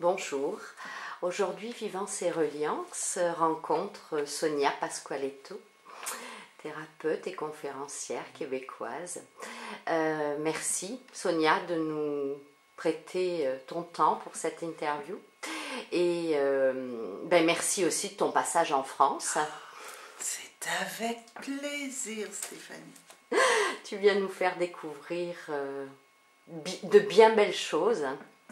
Bonjour. Aujourd'hui, Vivance et Reliance rencontre Sonia Pasqualetto, thérapeute et conférencière québécoise. Merci Sonia de nous prêter ton temps pour cette interview. Et merci aussi de ton passage en France. C'est avec plaisir, Stéphanie. Tu viens nous faire découvrir de bien belles choses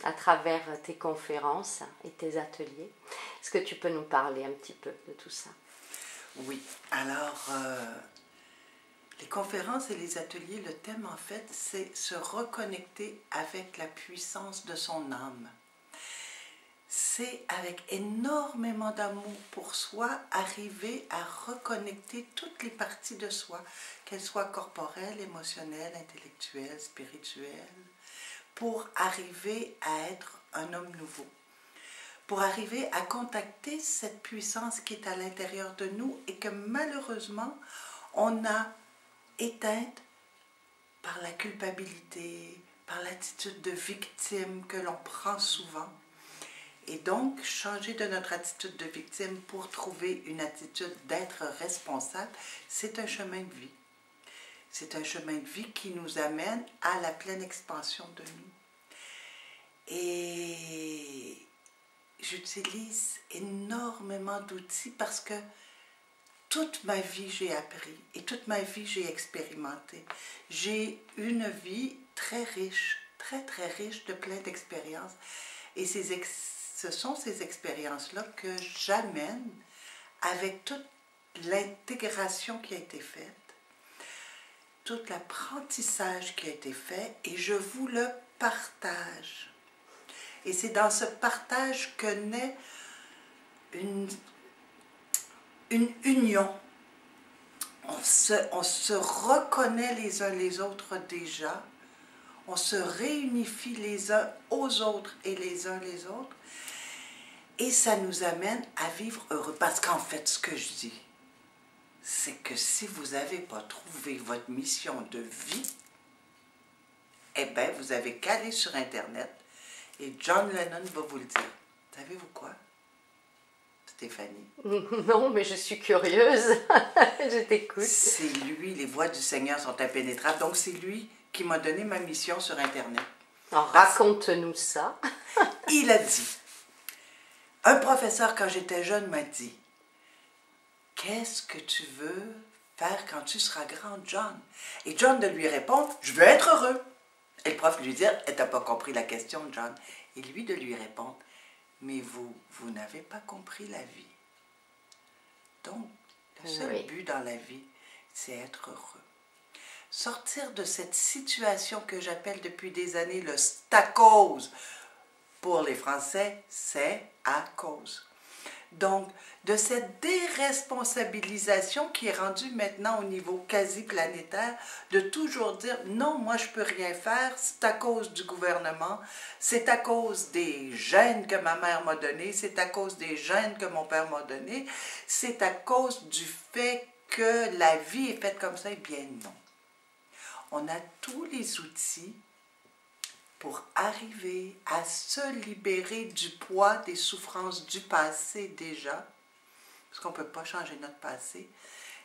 à travers tes conférences et tes ateliers. Est-ce que tu peux nous parler un petit peu de tout ça? Oui, alors, les conférences et les ateliers, le thème en fait, c'est se reconnecter avec la puissance de son âme. C'est avec énormément d'amour pour soi, arriver à reconnecter toutes les parties de soi, qu'elles soient corporelles, émotionnelles, intellectuelles, spirituelles, pour arriver à être un homme nouveau, pour arriver à contacter cette puissance qui est à l'intérieur de nous et que malheureusement, on a éteinte par la culpabilité, par l'attitude de victime que l'on prend souvent. Et donc, changer de notre attitude de victime pour trouver une attitude d'être responsable, c'est un chemin de vie. C'est un chemin de vie qui nous amène à la pleine expansion de nous. Et j'utilise énormément d'outils parce que toute ma vie, j'ai appris et toute ma vie, j'ai expérimenté. J'ai une vie très riche, très très riche de plein d'expériences. Et ce sont ces expériences-là que j'amène avec toute l'intégration qui a été faite, tout l'apprentissage qui a été fait, et je vous le partage. Et c'est dans ce partage que naît une union. On se reconnaît les uns les autres déjà. On se réunifie les uns aux autres et les uns les autres. Et ça nous amène à vivre heureux. Parce qu'en fait, ce que je dis, c'est que si vous n'avez pas trouvé votre mission de vie, eh bien, vous avez qu'à aller sur Internet et John Lennon va vous le dire. Savez-vous quoi, Stéphanie? Non, mais je suis curieuse. Je t'écoute. C'est lui, les voix du Seigneur sont impénétrables. Donc, c'est lui qui m'a donné ma mission sur Internet. Alors, raconte-nous ça. Il a dit, un professeur quand j'étais jeune m'a dit, qu'est-ce que tu veux faire quand tu seras grand, John? Et John de lui répondre, je veux être heureux. Et le prof lui dit, t'as pas compris la question, John. Et lui de lui répondre, mais vous n'avez pas compris la vie. Donc, le seul but dans la vie, c'est être heureux. Sortir de cette situation que j'appelle depuis des années le stacose. Pour les Français, c'est à cause. Donc, de cette déresponsabilisation qui est rendue maintenant au niveau quasi planétaire, de toujours dire non, moi je peux rien faire, c'est à cause du gouvernement, c'est à cause des gènes que ma mère m'a donnés, c'est à cause des gènes que mon père m'a donnés, c'est à cause du fait que la vie est faite comme ça. Eh bien non. On a tous les outils pour arriver à se libérer du poids des souffrances du passé déjà, parce qu'on ne peut pas changer notre passé,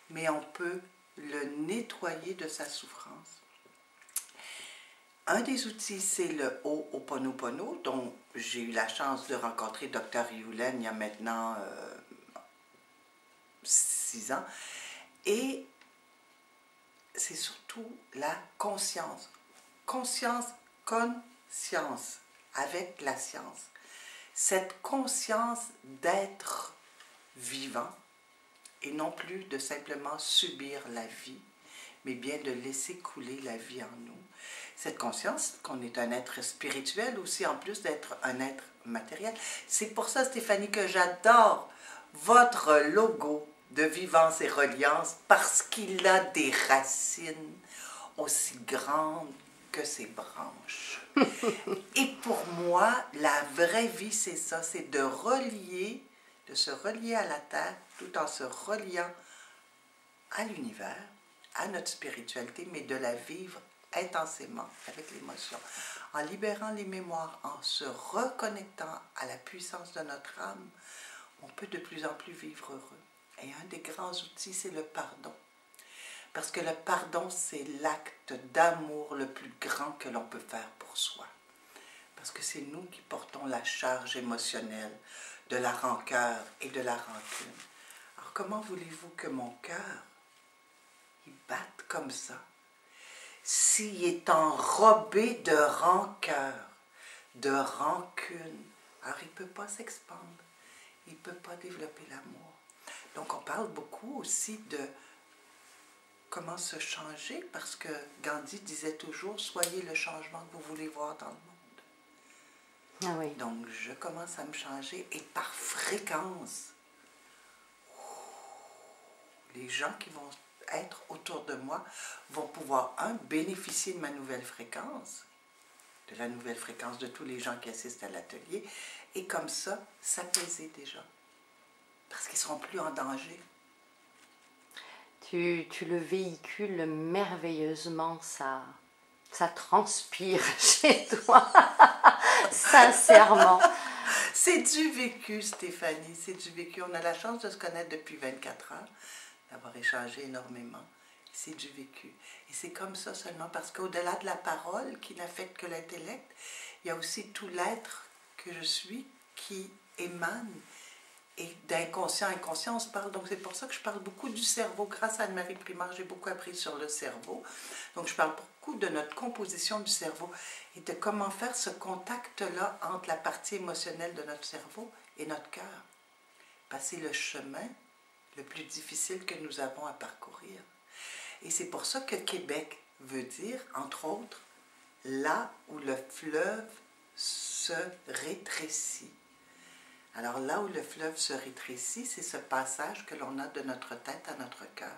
mais on peut le nettoyer de sa souffrance. Un des outils, c'est le Ho'oponopono, dont j'ai eu la chance de rencontrer Dr. Yulen il y a maintenant 6 ans, et c'est surtout la conscience. Conscience avec la science. Cette conscience d'être vivant et non plus de simplement subir la vie, mais bien de laisser couler la vie en nous. Cette conscience qu'on est un être spirituel aussi, en plus d'être un être matériel. C'est pour ça, Stéphanie, que j'adore votre logo de Vivance et Reliance, parce qu'il a des racines aussi grandes que ses branches. Et pour moi, la vraie vie, c'est ça, c'est de se relier à la Terre, tout en se reliant à l'univers, à notre spiritualité, mais de la vivre intensément avec l'émotion, en libérant les mémoires, en se reconnectant à la puissance de notre âme, on peut de plus en plus vivre heureux. Et un des grands outils, c'est le pardon. Parce que le pardon, c'est l'acte d'amour le plus grand que l'on peut faire pour soi. Parce que c'est nous qui portons la charge émotionnelle de la rancœur et de la rancune. Alors comment voulez-vous que mon cœur, il batte comme ça, s'il est enrobé de rancœur, de rancune? Alors il ne peut pas s'expandre, il ne peut pas développer l'amour. Donc on parle beaucoup aussi de comment se changer, parce que Gandhi disait toujours, soyez le changement que vous voulez voir dans le monde. Ah oui. Donc, je commence à me changer et par fréquence, les gens qui vont être autour de moi vont pouvoir, bénéficier de ma nouvelle fréquence, de la nouvelle fréquence de tous les gens qui assistent à l'atelier, et comme ça, s'apaiser déjà, parce qu'ils ne seront plus en danger. Tu le véhicules merveilleusement, ça transpire chez toi, sincèrement. C'est du vécu, Stéphanie, c'est du vécu. On a la chance de se connaître depuis 24 ans, d'avoir échangé énormément. C'est du vécu. Et c'est comme ça seulement, parce qu'au-delà de la parole qui n'affecte que l'intellect, il y a aussi tout l'être que je suis qui émane. Et d'inconscient à inconscient, on se parle. Donc c'est pour ça que je parle beaucoup du cerveau. Grâce à Anne-Marie Primard, j'ai beaucoup appris sur le cerveau. Donc je parle beaucoup de notre composition du cerveau et de comment faire ce contact-là entre la partie émotionnelle de notre cerveau et notre cœur. Passer le chemin le plus difficile que nous avons à parcourir. Et c'est pour ça que Québec veut dire, entre autres, là où le fleuve se rétrécit. Alors là où le fleuve se rétrécit, c'est ce passage que l'on a de notre tête à notre cœur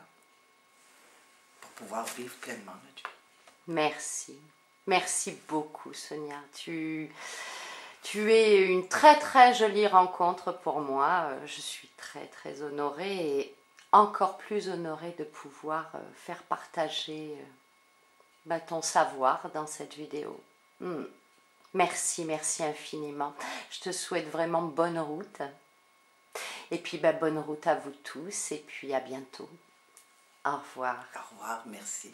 pour pouvoir vivre pleinement notre vie. Merci. Merci beaucoup, Sonia. Tu es une très très jolie rencontre pour moi. Je suis très très honorée et encore plus honorée de pouvoir faire partager ton savoir dans cette vidéo. Merci, merci infiniment. Je te souhaite vraiment bonne route. Et puis bonne route à vous tous et puis à bientôt. Au revoir. Au revoir, merci.